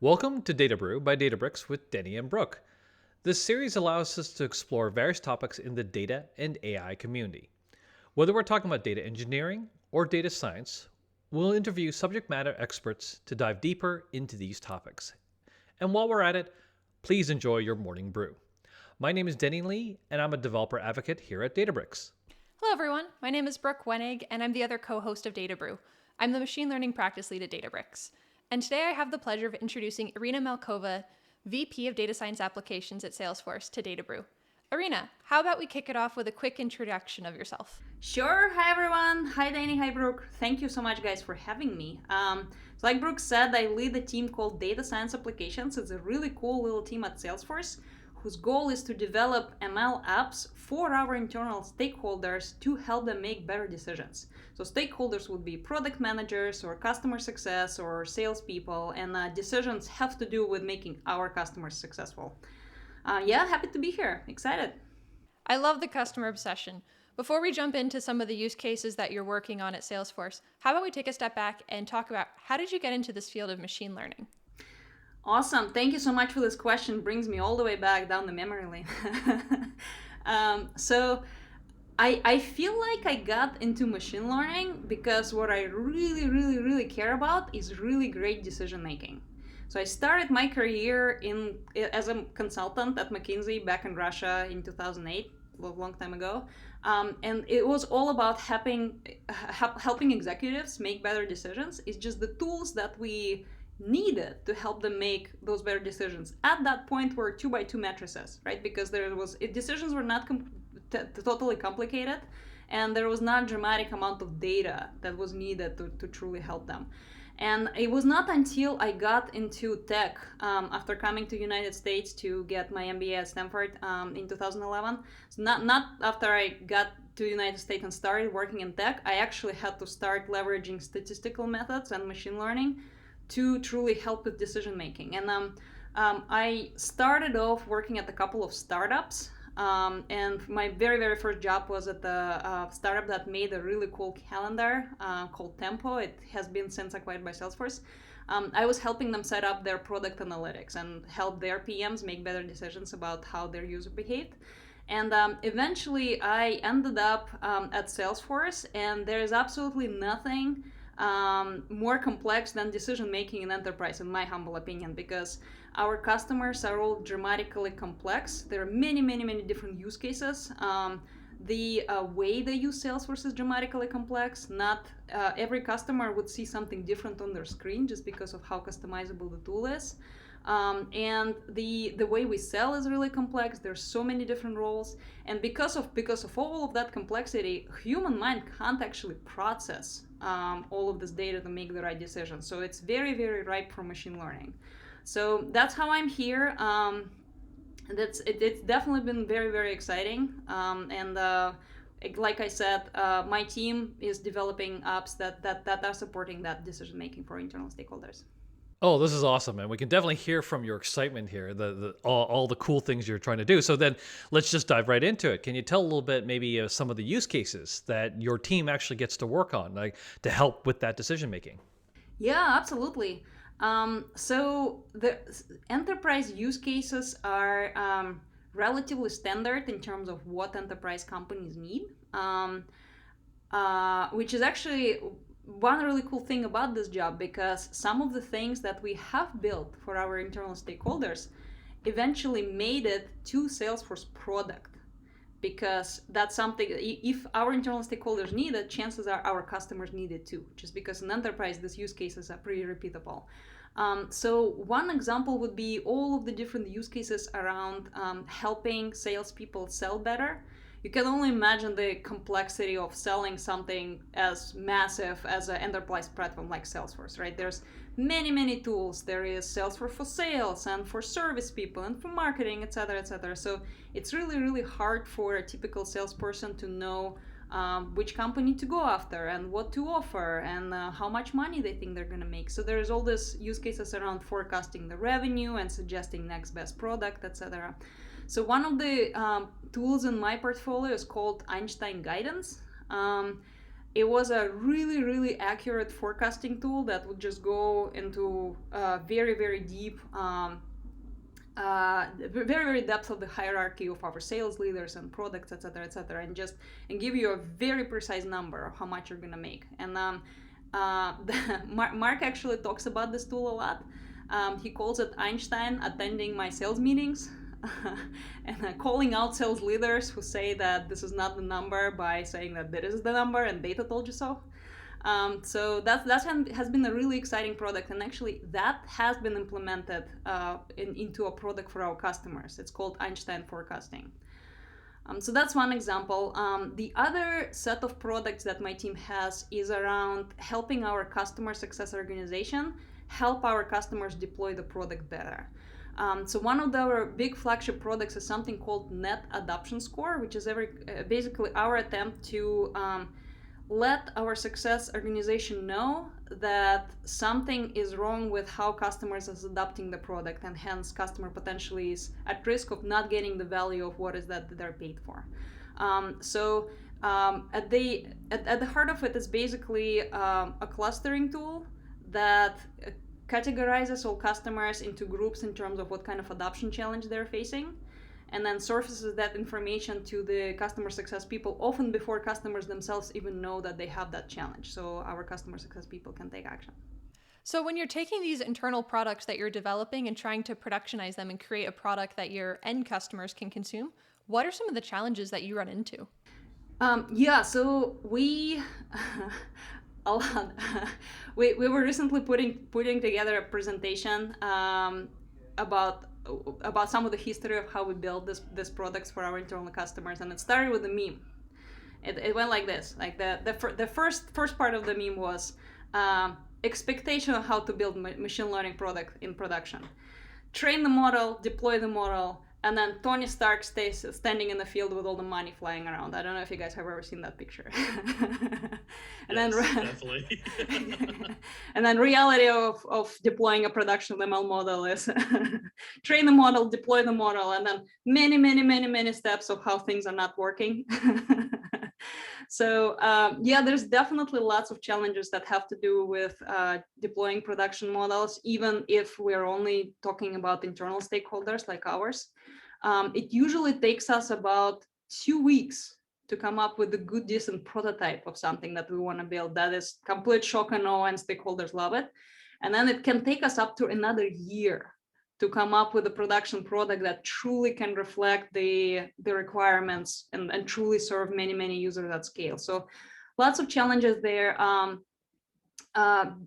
Welcome to Data Brew by Databricks with Denny and Brooke. This series allows us to explore various topics in the data and AI community. Whether we're talking about data engineering or data science, we'll interview subject matter experts to dive deeper into these topics. And while we're at it, please enjoy your morning brew. My name is Denny Lee, and I'm a developer advocate here at Databricks. Hello, everyone. My name is Brooke Wenig, and I'm the other co-host of Data Brew. I'm the machine learning practice lead at Databricks. And today I have the pleasure of introducing Irina Malkova, VP of Data Science Applications at Salesforce, to Data Brew. Irina, how about we kick it off with a quick introduction of yourself? Sure. Hi, everyone. Hi, Danny. Hi, Brooke. Thank you so much, guys, for having me. Like Brooke said, I lead a team called Data Science Applications. It's a really cool little team at Salesforce whose goal is to develop ML apps for our internal stakeholders to help them make better decisions. So stakeholders would be product managers or customer success or salespeople, and decisions have to do with making our customers successful. Happy to be here. Excited. I love the customer obsession. Before we jump into some of the use cases that you're working on at Salesforce, how about we take a step back and talk about how did you get into this field of machine learning? Awesome. Thank you so much for this question. Brings me all the way back down the memory lane. I feel like I got into machine learning because what I really care about is really great decision making. So I started my career as a consultant at McKinsey back in Russia in 2008, a long time ago. And it was all about helping executives make better decisions. It's just the tools that we needed to help them make those better decisions at that point were 2x2 matrices, right? Because decisions were not totally complicated, and there was not a dramatic amount of data that was needed to truly help them. And it was not until I got into tech after coming to United States to get my MBA at Stanford in 2011. So not after I got to United States and started working in tech, I actually had to start leveraging statistical methods and machine learning to truly help with decision making. And I started off working at a couple of startups. And my very first job was at a startup that made a really cool calendar called Tempo. It has been since acquired by Salesforce. I was helping them set up their product analytics and help their PMs make better decisions about how their user behaved. And eventually I ended up at Salesforce, and there's absolutely nothing more complex than decision making in enterprise, in my humble opinion, because our customers are all dramatically complex. There are many different use cases. The way they use Salesforce is dramatically complex. Not every customer would see something different on their screen just because of how customizable the tool is. And the way we sell is really complex. There's so many different roles, and because of all of that complexity, human mind can't actually process all of this data to make the right decision. So it's very ripe for machine learning. So that's how I'm here. It's definitely been very exciting. Like I said, my team is developing apps that are supporting that decision making for internal stakeholders. Oh, this is awesome, man. We can definitely hear from your excitement here, all the cool things you're trying to do. So then let's just dive right into it. Can you tell a little bit maybe some of the use cases that your team actually gets to work on, like to help with that decision making? Yeah, absolutely. So the enterprise use cases are relatively standard in terms of what enterprise companies need, which is actually one really cool thing about this job, because some of the things that we have built for our internal stakeholders eventually made it to Salesforce product, because that's something, if our internal stakeholders need it, chances are our customers need it too, just because in enterprise these use cases are pretty repeatable. So one example would be all of the different use cases around helping salespeople sell better. You can only imagine the complexity of selling something as massive as an enterprise platform like Salesforce, right? There's many tools. There is Salesforce for sales and for service people and for marketing, etc. So it's really hard for a typical salesperson to know which company to go after and what to offer and how much money they think they're going to make. So there's all these use cases around forecasting the revenue and suggesting next best product, etc. So one of the tools in my portfolio is called Einstein Guidance. it was a really, really accurate forecasting tool that would just go into very, very deep, very, very depth of the hierarchy of our sales leaders and products, et cetera, and give you a very precise number of how much you're gonna make. And Mark actually talks about this tool a lot. He calls it Einstein attending my sales meetings. And calling out sales leaders who say that this is not the number by saying that this is the number and data told you so. So that has been a really exciting product, and actually that has been implemented into a product for our customers. It's called Einstein Forecasting. So that's one example. The other set of products that my team has is around helping our customer success organization help our customers deploy the product better. So one of our big flagship products is something called Net Adoption Score, which is basically our attempt to let our success organization know that something is wrong with how customers is adopting the product, and hence customer potentially is at risk of not getting the value of what is that they're paid for. At the heart of it is basically a clustering tool that categorizes all customers into groups in terms of what kind of adoption challenge they're facing, and then surfaces that information to the customer success people often before customers themselves even know that they have that challenge, so our customer success people can take action. So when you're taking these internal products that you're developing and trying to productionize them and create a product that your end customers can consume, what are some of the challenges that you run into? So we a lot. We were recently putting together a presentation about some of the history of how we build this products for our internal customers, and it started with a meme. It went like this. Like the first part of the meme was expectation of how to build machine learning product in production. Train the model, deploy the model, and then Tony Stark stays standing in the field with all the money flying around. I don't know if you guys have ever seen that picture. Definitely. And then reality of deploying a production ML model is train the model, deploy the model, and then many steps of how things are not working. So there's definitely lots of challenges that have to do with deploying production models, even if we're only talking about internal stakeholders like ours. It usually takes us about 2 weeks to come up with a good, decent prototype of something that we want to build that is complete shock and awe and stakeholders love it. And then it can take us up to another year to come up with a production product that truly can reflect the requirements and truly serve many users at scale. So lots of challenges there.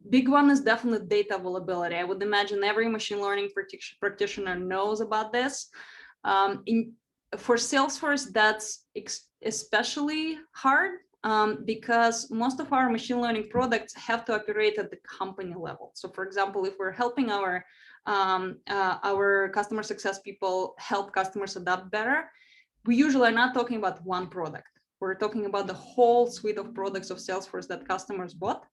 Big one is definitely data availability. I would imagine every machine learning practitioner knows about this. For Salesforce, that's especially hard because most of our machine learning products have to operate at the company level. So for example, if we're helping our customer success people help customers adapt better, we usually are not talking about one product. We're talking about the whole suite of products of Salesforce that customers bought.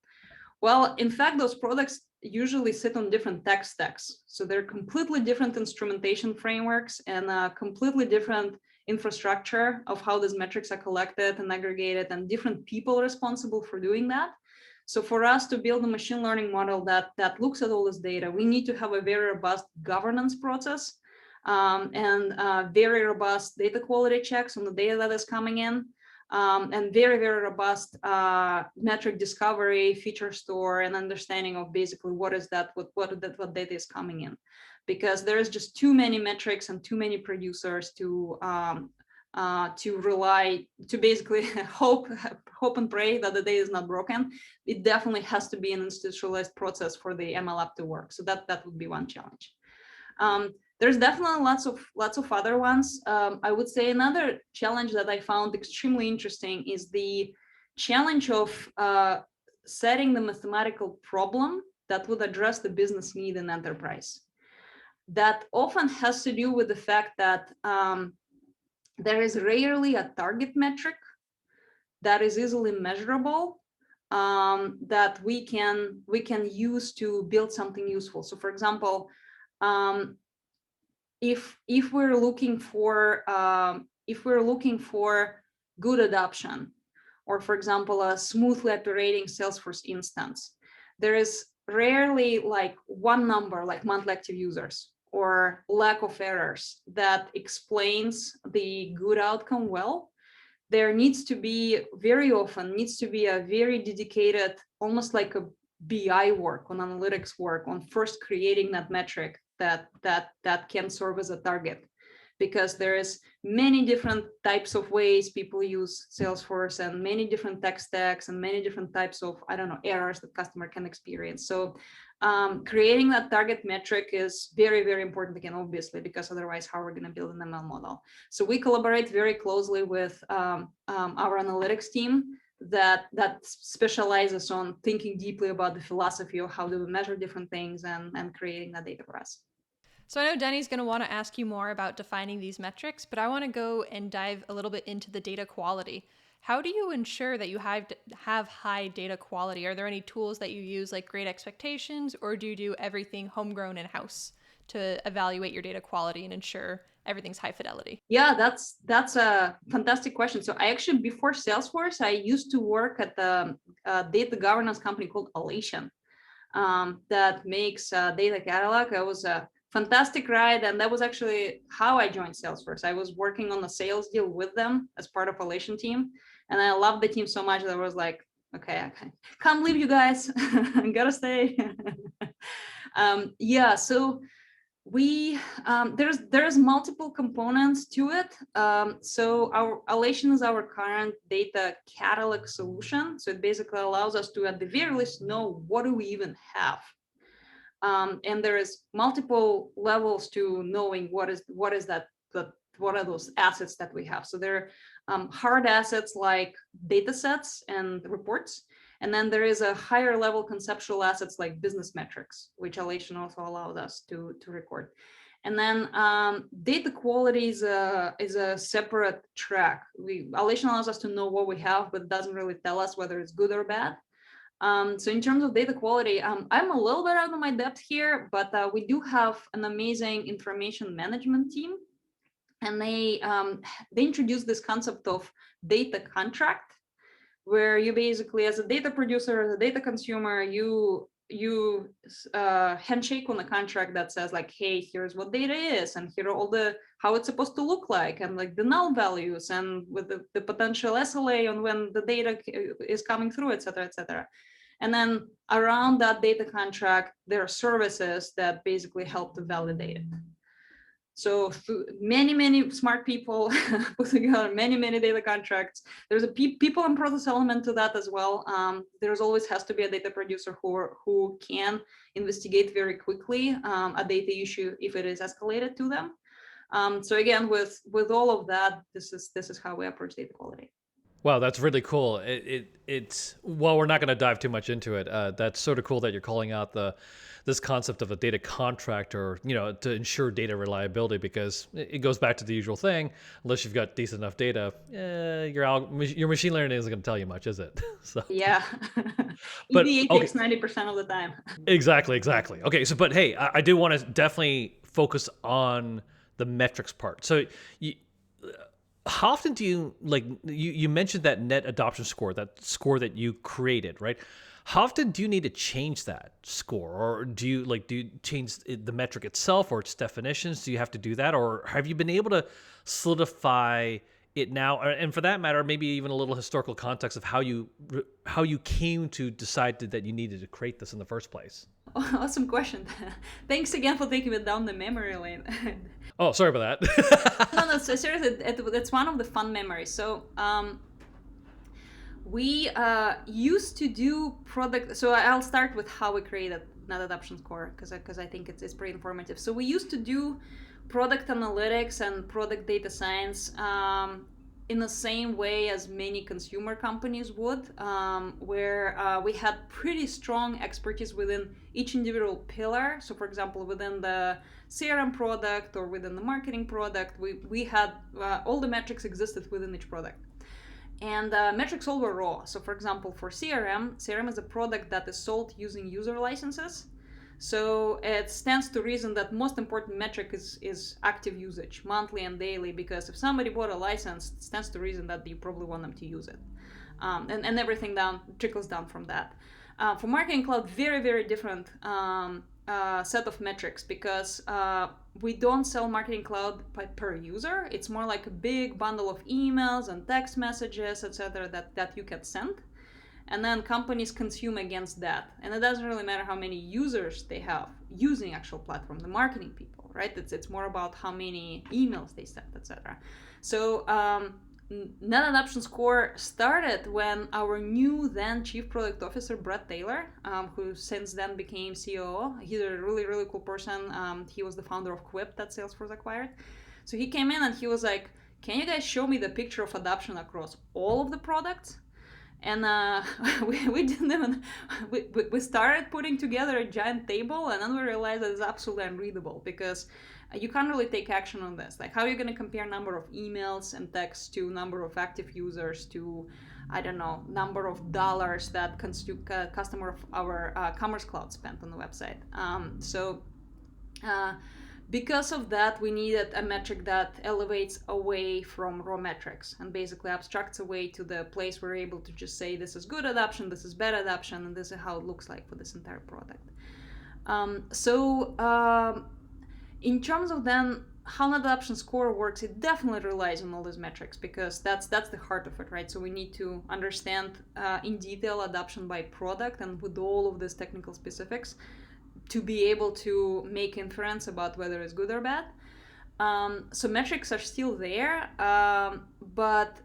Well, in fact, those products usually sit on different tech stacks. So they're completely different instrumentation frameworks and a completely different infrastructure of how these metrics are collected and aggregated, and different people responsible for doing that. So for us to build a machine learning model that looks at all this data, we need to have a very robust governance process and very robust data quality checks on the data that is coming in. And very robust metric discovery, feature store, and understanding of basically what data is coming in, because there is just too many metrics and too many producers to rely to basically hope and pray that the data is not broken. It definitely has to be an institutionalized process for the ML app to work. So that would be one challenge. There's definitely lots of other ones. I would say another challenge that I found extremely interesting is the challenge of setting the mathematical problem that would address the business need in enterprise. That often has to do with the fact that there is rarely a target metric that is easily measurable that we can use to build something useful. So for example, if we're looking for good adoption, or for example, a smoothly operating Salesforce instance. There is rarely like one number, like monthly active users or lack of errors, that explains the good outcome well. There needs to be very often needs to be a very dedicated, almost like a BI work on analytics work on first creating that metric that can serve as a target, because there is many different types of ways people use Salesforce and many different tech stacks and many different types of, I don't know, errors that customer can experience. So creating that target metric is very, very important again, obviously, because otherwise how we're going to build an ML model. So we collaborate very closely with our analytics team that specializes on thinking deeply about the philosophy of how do we measure different things and creating that data for us. So I know Denny's going to want to ask you more about defining these metrics, but I want to go and dive a little bit into the data quality. How do you ensure that you have high data quality? Are there any tools that you use like Great Expectations, or do you do everything homegrown in-house to evaluate your data quality and ensure everything's high fidelity? Yeah, that's a fantastic question. So I actually, before Salesforce, I used to work at the data governance company called Alation that makes data catalog. It was a fantastic ride, and that was actually how I joined Salesforce. I was working on a sales deal with them as part of Alation team, and I loved the team so much that I was like, okay, I can't leave you guys. I gotta stay. Yeah, so we there's multiple components to it. So our Alation is our current data catalog solution. So it basically allows us to, at the very least, know what do we even have. And there is multiple levels to knowing what are those assets that we have. So there are hard assets like data sets and reports. And then there is a higher level conceptual assets like business metrics, which Alation also allowed us to record. And then data quality is a separate track. Alation allows us to know what we have, but doesn't really tell us whether it's good or bad. So in terms of data quality, I'm a little bit out of my depth here, but we do have an amazing information management team, and they introduced this concept of data contract, where you basically, as a data producer, as a data consumer, you handshake on a contract that says like, hey, here's what data is, and here are all the how it's supposed to look like, and like the null values, and with the potential SLA on when the data is coming through, et cetera, et cetera. And then around that data contract, there are services that basically help to validate it. So many smart people put together many data contracts. There's a people and process element to that as well. There's always has to be a data producer who can investigate very quickly a data issue if it is escalated to them. So again, with all of that, this is how we approach data quality. Wow, that's really cool. It's while we're not going to dive too much into it, that's sort of cool that you're calling out this concept of a data contract, or to ensure data reliability, because it goes back to the usual thing. Unless you've got decent enough data, your machine learning isn't going to tell you much, is it? So yeah, but EDA okay, takes 90% of the time. exactly. Okay, so but hey, I do want to definitely focus on the metrics part. So how often do you you mentioned that net adoption score, that score that you created, right? How often do you need to change that score, or do you change the metric itself or its definitions? Do you have to do that, or have you been able to solidify it now? And for that matter, maybe even a little historical context of how you came to decide that you needed to create this in the first place. Awesome question. Thanks again for taking it down the memory lane. Oh, sorry about that. No, so seriously, it's one of the fun memories. So we used to do product. So I'll start with how we created net adoption score, because I think it's pretty informative. So we used to do product analytics and product data science in the same way as many consumer companies would, where we had pretty strong expertise within each individual pillar. So for example, within the CRM product or within the marketing product, we had all the metrics existed within each product. And metrics all were raw. So for example, for CRM is a product that is sold using user licenses. So it stands to reason that most important metric is active usage, monthly and daily, because if somebody bought a license, it stands to reason that you probably want them to use it. and everything trickles down from that. For Marketing Cloud, very, very different set of metrics, because we don't sell Marketing Cloud per user. It's more like a big bundle of emails and text messages, etc., that you can send. And then companies consume against that. And it doesn't really matter how many users they have using actual platform, the marketing people, right? It's more about how many emails they send, etc. So Net Adoption Score started when our new then Chief Product Officer, Brett Taylor, who since then became COO. He's a really, really cool person. He was the founder of Quip that Salesforce acquired. So he came in and he was like, can you guys show me the picture of adoption across all of the products? And we didn't even, we started putting together a giant table, and then we realized that it's absolutely unreadable, because you can't really take action on this. Like, how are you going to compare number of emails and texts to number of active users to, I don't know, number of dollars that customer of our Commerce Cloud spent on the website? Because of that, we needed a metric that elevates away from raw metrics and basically abstracts away to the place where we're able to just say, this is good adoption, this is bad adoption, and this is how it looks like for this entire product. In terms of then how an adoption score works, it definitely relies on all these metrics, because that's the heart of it, right? So we need to understand in detail adoption by product and with all of these technical specifics, to be able to make inference about whether it's good or bad. So metrics are still there, but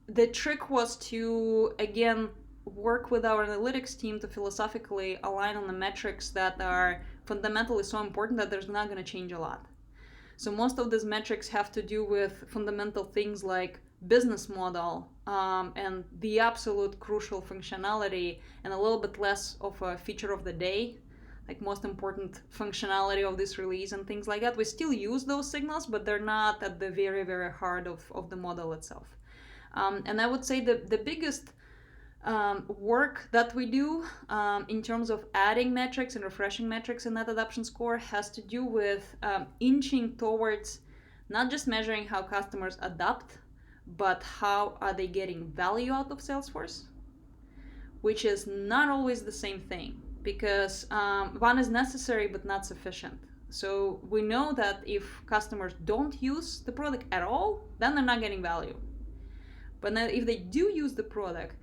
the trick was to, again, work with our analytics team to philosophically align on the metrics that are fundamentally so important that there's not going to change a lot. So most of these metrics have to do with fundamental things like business model and the absolute crucial functionality, and a little bit less of a feature of the day, like most important functionality of this release and things like that. We still use those signals, but they're not at the very, very heart of the model itself. And I would say the biggest work that we do in terms of adding metrics and refreshing metrics in that adoption score has to do with inching towards not just measuring how customers adopt, but how are they getting value out of Salesforce, which is not always the same thing, because one is necessary but not sufficient. So we know that if customers don't use the product at all, then they're not getting value. But then if they do use the product,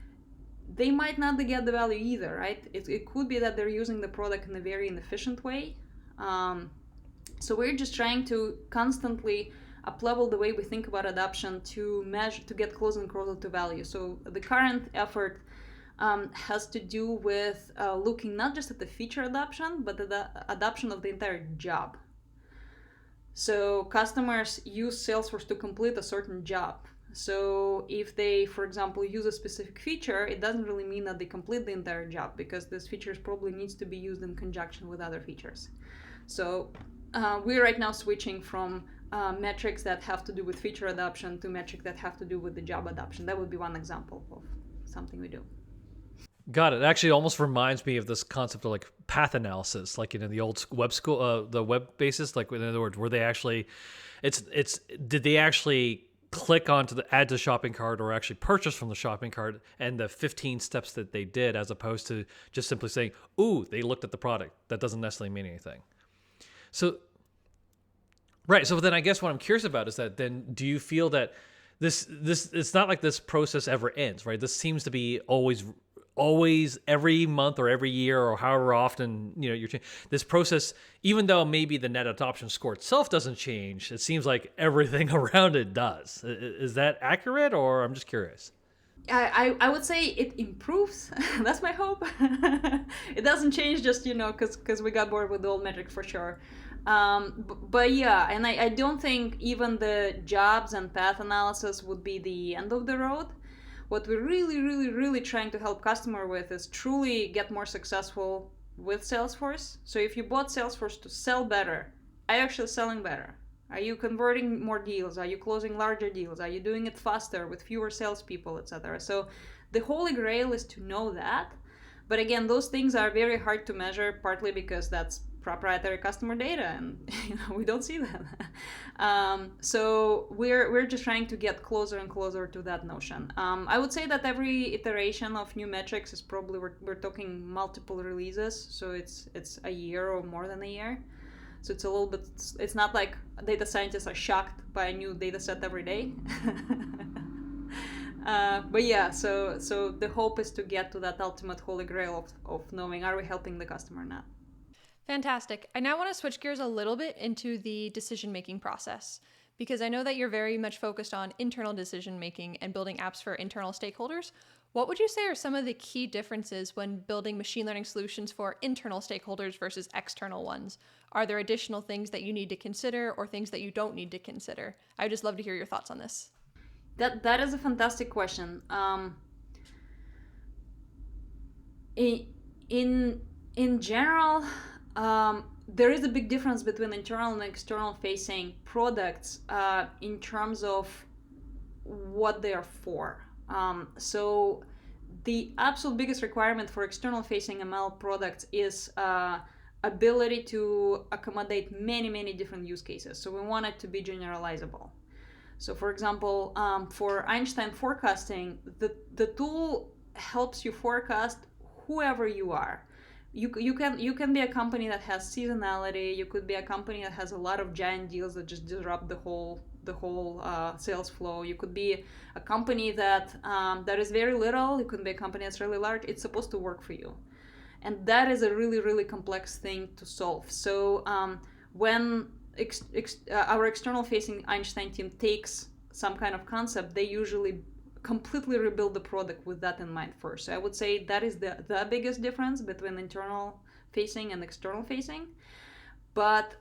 they might not get the value either, right? It could be that they're using the product in a very inefficient way. So we're just trying to constantly up-level the way we think about adoption to measure, to get closer and closer to value. So the current effort has to do with looking not just at the feature adoption, but at the adoption of the entire job. So customers use Salesforce to complete a certain job. So if they, for example, use a specific feature, it doesn't really mean that they complete the entire job, because this feature probably needs to be used in conjunction with other features. So we're right now switching from metrics that have to do with feature adoption to metrics that have to do with the job adoption. That would be one example of something we do. Got it. Actually, it almost reminds me of this concept of like path analysis, like the old web school, the web basis. Like in other words, were they actually, did they actually click onto the add to shopping cart or actually purchase from the shopping cart, and the 15 steps that they did, as opposed to just simply saying, "Ooh, they looked at the product." That doesn't necessarily mean anything. So, right. So then I guess what I'm curious about is that then do you feel that this it's not like this process ever ends, right? This seems to be always every month or every year or however often you're this process, even though maybe the net adoption score itself doesn't change, it seems like everything around it does. Is that accurate, or I'm just curious? I would say it improves. That's my hope. It doesn't change just because we got bored with the old metrics, for sure. But yeah, and I don't think even the jobs and path analysis would be the end of the road. What we're really trying to help customer with is truly get more successful with Salesforce. So if you bought Salesforce to sell better, are you actually selling better? Are you converting more deals? Are you closing larger deals? Are you doing it faster with fewer salespeople, etc.? So the holy grail is to know that. But again, those things are very hard to measure, partly because that's proprietary customer data, and we don't see that. So we're just trying to get closer and closer to that notion. I would say that every iteration of new metrics is probably we're talking multiple releases, so it's a year or more than a year. So it's a little bit. It's not like data scientists are shocked by a new data set every day. But yeah, so the hope is to get to that ultimate holy grail of knowing, are we helping the customer or not? Fantastic. I now want to switch gears a little bit into the decision-making process, because I know that you're very much focused on internal decision-making and building apps for internal stakeholders. What would you say are some of the key differences when building machine learning solutions for internal stakeholders versus external ones? Are there additional things that you need to consider or things that you don't need to consider? I would just love to hear your thoughts on this. That is a fantastic question. In general, there is a big difference between internal and external facing products in terms of what they are for. So the absolute biggest requirement for external facing ML products is ability to accommodate many different use cases. So we want it to be generalizable. So for example, for Einstein forecasting, the tool helps you forecast whoever you are. You can be a company that has seasonality. You could be a company that has a lot of giant deals that just disrupt the whole sales flow. You could be a company that is very little. You could be a company that's really large. It's supposed to work for you, and that is a really complex thing to solve. So when our external facing Einstein team takes some kind of concept, they usually completely rebuild the product with that in mind first. So I would say that is the biggest difference between internal facing and external facing. But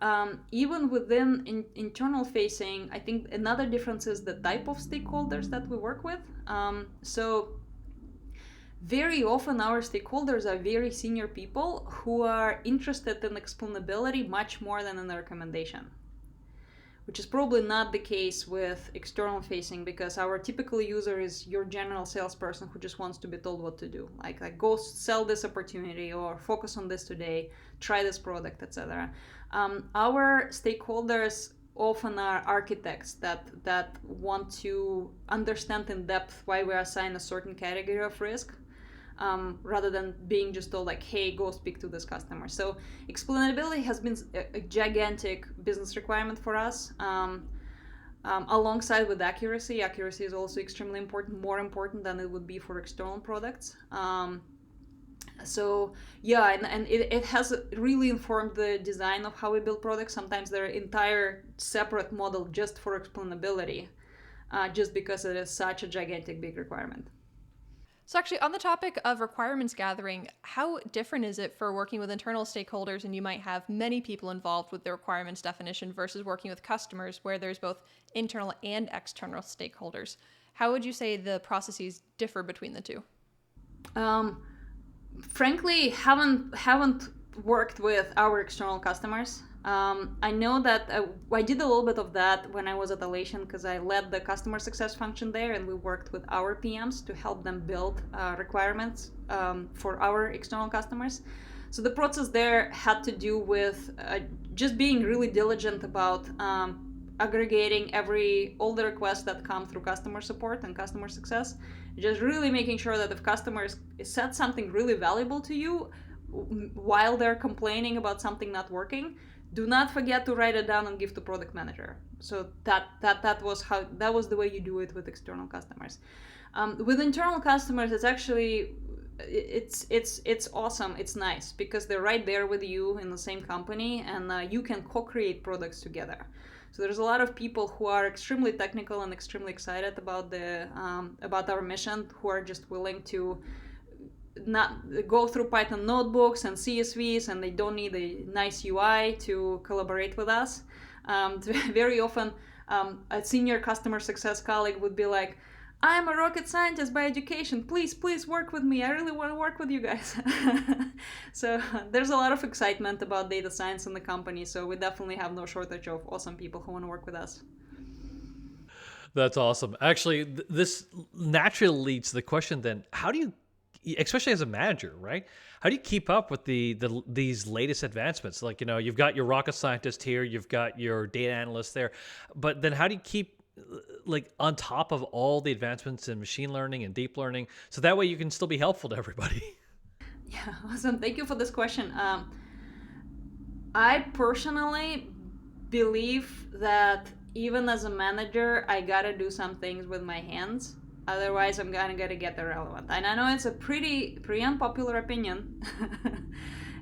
even within internal facing, I think another difference is the type of stakeholders that we work with. So very often our stakeholders are very senior people who are interested in explainability much more than in the recommendation, which is probably not the case with external facing, because our typical user is your general salesperson who just wants to be told what to do, like go sell this opportunity or focus on this today, try this product, etc. Our stakeholders often are architects that want to understand in depth why we assign a certain category of risk, rather than being just told like, hey, go speak to this customer. So explainability has been a gigantic business requirement for us. Alongside with accuracy is also extremely important, more important than it would be for external products. So yeah, and it has really informed the design of how we build products. Sometimes there are entire separate model just for explainability, just because it is such a gigantic big requirement. So actually, on the topic of requirements gathering, how different is it for working with internal stakeholders and you might have many people involved with the requirements definition versus working with customers where there's both internal and external stakeholders? How would you say the processes differ between the two? Frankly, haven't worked with our external customers. I know that I did a little bit of that when I was at Alation, because I led the customer success function there, and we worked with our PMs to help them build requirements for our external customers. So the process there had to do with just being really diligent about aggregating all the requests that come through customer support and customer success, just really making sure that if customers said something really valuable to you while they're complaining about something not working, do not forget to write it down and give to product manager. So that was the way you do it with external customers. With internal customers, it's actually it's awesome. It's nice because they're right there with you in the same company, and you can co-create products together. So there's a lot of people who are extremely technical and extremely excited about our mission, who are just willing to not go through Python notebooks and CSVs, and they don't need a nice UI to collaborate with us. Very often, a senior customer success colleague would be like, I'm a rocket scientist by education. Please work with me. I really want to work with you guys. So there's a lot of excitement about data science in the company. So we definitely have no shortage of awesome people who want to work with us. That's awesome. Actually, this naturally leads to the question then, how do you especially as a manager, right? How do you keep up with these latest advancements? Like, you've got your rocket scientist here, you've got your data analyst there, but then how do you keep like on top of all the advancements in machine learning and deep learning, so that way you can still be helpful to everybody? Yeah, awesome. Thank you for this question. I personally believe that even as a manager, I gotta do some things with my hands. Otherwise, I'm gonna get irrelevant. And I know it's a pretty unpopular opinion.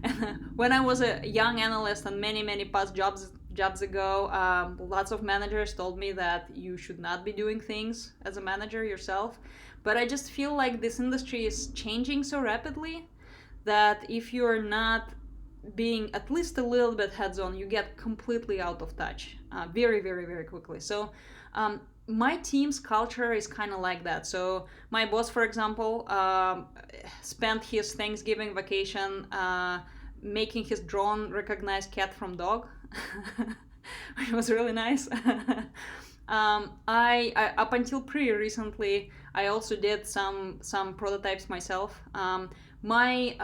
And when I was a young analyst and many past jobs ago, lots of managers told me that you should not be doing things as a manager yourself. But I just feel like this industry is changing so rapidly that if you're not being at least a little bit hands-on, you get completely out of touch very quickly. So my team's culture is kind of like that. So my boss, for example, spent his Thanksgiving vacation making his drone recognize cat from dog, which was really nice. I up until pretty recently, I also did some prototypes myself. My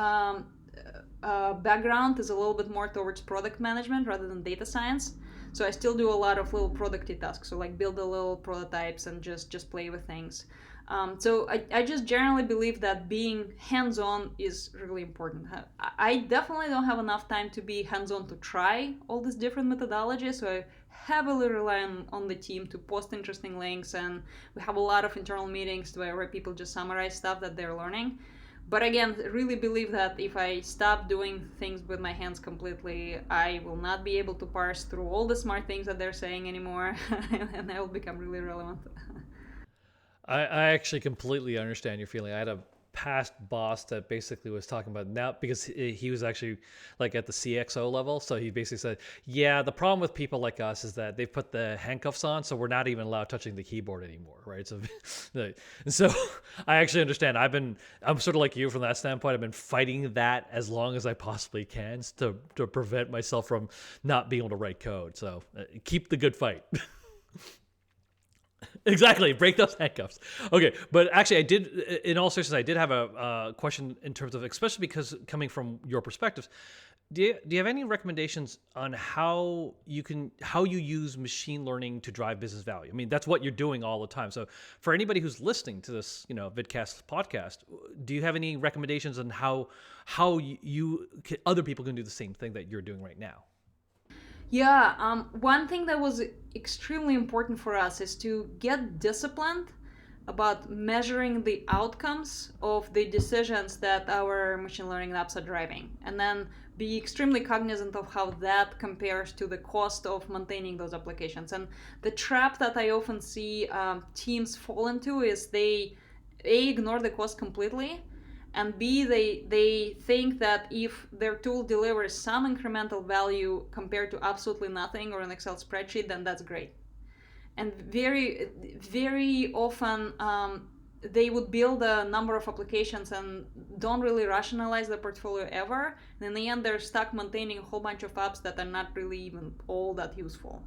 background is a little bit more towards product management rather than data science. So I still do a lot of little producty tasks. So like build a little prototypes and just play with things. So I just generally believe that being hands-on is really important. I definitely don't have enough time to be hands-on to try all these different methodologies. So I heavily rely on the team to post interesting links. And we have a lot of internal meetings where people just summarize stuff that they're learning. But again, really believe that if I stop doing things with my hands completely, I will not be able to parse through all the smart things that they're saying anymore, and I will become really irrelevant. I actually completely understand your feeling. I had a past boss that basically was talking about now, because he was actually like at the CXO level. So he basically said, yeah, the problem with people like us is that they've put the handcuffs on, so we're not even allowed touching the keyboard anymore, right? So, and so I actually understand. I'm sort of like you from that standpoint. I've been fighting that as long as I possibly can to prevent myself from not being able to write code. So keep the good fight. Exactly, break those handcuffs. Okay, but actually, in all seriousness, I did have a question in terms of, especially because coming from your perspectives, do you have any recommendations on how you use machine learning to drive business value? I mean, that's what you're doing all the time. So, for anybody who's listening to this, vidcast podcast, do you have any recommendations on how other people can do the same thing that you're doing right now? Yeah, one thing that was extremely important for us is to get disciplined about measuring the outcomes of the decisions that our machine learning apps are driving, and then be extremely cognizant of how that compares to the cost of maintaining those applications. And the trap that I often see teams fall into is they ignore the cost completely, and B, they think that if their tool delivers some incremental value compared to absolutely nothing or an Excel spreadsheet, then that's great. And very often they would build a number of applications and don't really rationalize the portfolio ever. And in the end, they're stuck maintaining a whole bunch of apps that are not really even all that useful.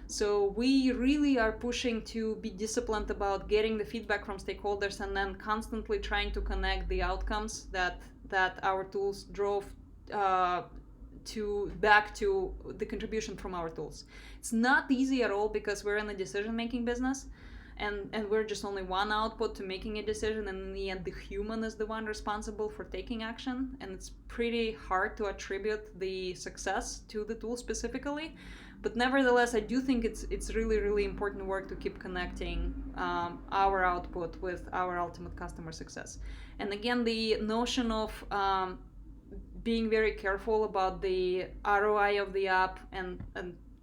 So we really are pushing to be disciplined about getting the feedback from stakeholders and then constantly trying to connect the outcomes that our tools drove back to the contribution from our tools. It's not easy at all because we're in the decision-making business, and we're just only one output to making a decision, and in the end the human is the one responsible for taking action, and it's pretty hard to attribute the success to the tool specifically. But nevertheless, I do think it's really important work to keep connecting our output with our ultimate customer success. And again, the notion of being very careful about the ROI of the app and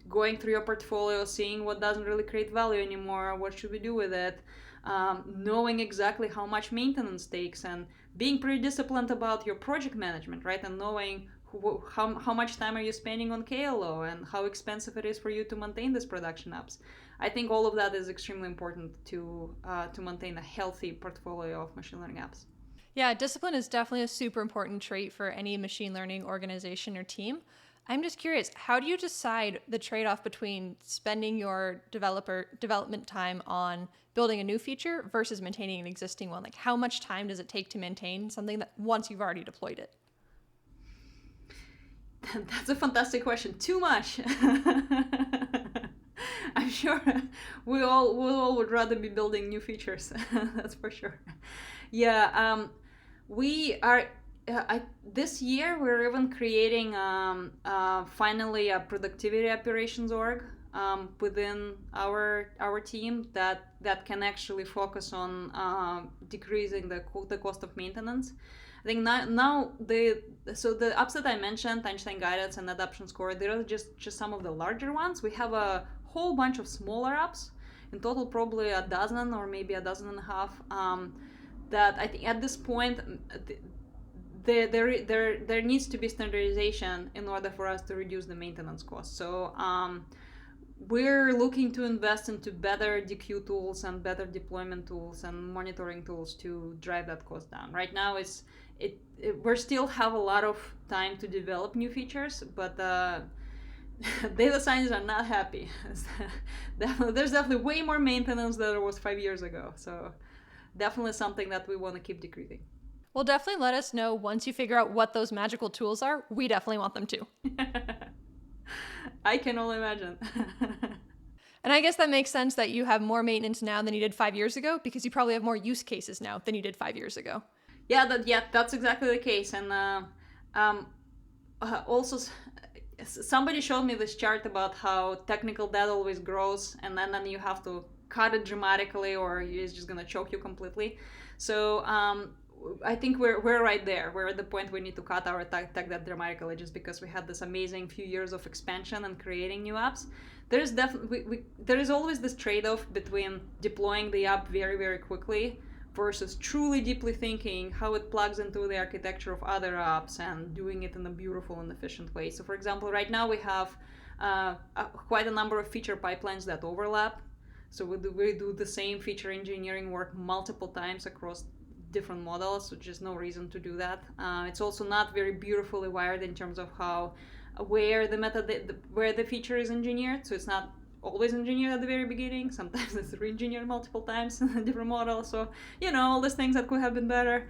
going through your portfolio, seeing what doesn't really create value anymore, what should we do with it, knowing exactly how much maintenance takes, and being pretty disciplined about your project management, right? And knowing how much time are you spending on KLO and how expensive it is for you to maintain these production apps. I think all of that is extremely important to maintain a healthy portfolio of machine learning apps. Yeah, discipline is definitely a super important trait for any machine learning organization or team. I'm just curious, how do you decide the trade-off between spending your development time on building a new feature versus maintaining an existing one? Like, how much time does it take to maintain something that once you've already deployed it? That's a fantastic question. Too much. I'm sure we all would rather be building new features. That's for sure. Yeah, we are. This year we're even creating finally a productivity operations org within our team that can actually focus on decreasing the cost of maintenance. I think now the apps that I mentioned, Einstein Guidance and Adoption Score, they are just some of the larger ones. We have a whole bunch of smaller apps, in total probably a dozen or maybe a dozen and a half, that I think at this point there needs to be standardization in order for us to reduce the maintenance cost. So we're looking to invest into better DQ tools and better deployment tools and monitoring tools to drive that cost down. Right now we still have a lot of time to develop new features, but data scientists are not happy. There's definitely way more maintenance than there was 5 years ago. So definitely something that we want to keep decreasing. Well, definitely let us know once you figure out what those magical tools are. We definitely want them too. I can only imagine. And I guess that makes sense that you have more maintenance now than you did 5 years ago, because you probably have more use cases now than you did 5 years ago. Yeah, that's exactly the case. And also, somebody showed me this chart about how technical debt always grows, and then you have to cut it dramatically, or it's just gonna choke you completely. So I think we're right there. We're at the point we need to cut our tech debt dramatically, just because we had this amazing few years of expansion and creating new apps. There's definitely there is always this trade-off between deploying the app very, very quickly versus truly deeply thinking how it plugs into the architecture of other apps and doing it in a beautiful and efficient way. So for example, right now we have quite a number of feature pipelines that overlap. So we do the same feature engineering work multiple times across different models, so just no reason to do that. It's also not very beautifully wired in terms of where the feature is engineered. So it's not always engineered at the very beginning. Sometimes it's re-engineered multiple times in a different model. So all these things that could have been better.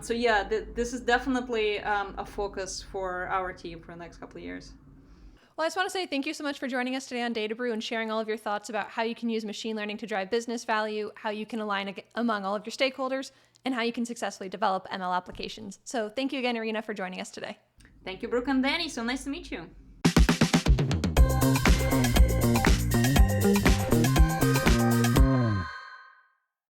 So yeah, this is definitely a focus for our team for the next couple of years. Well, I just want to say thank you so much for joining us today on Data Brew and sharing all of your thoughts about how you can use machine learning to drive business value, how you can align among all of your stakeholders, and how you can successfully develop ML applications. So thank you again, Irina, for joining us today. Thank you, Brooke and Danny. So nice to meet you.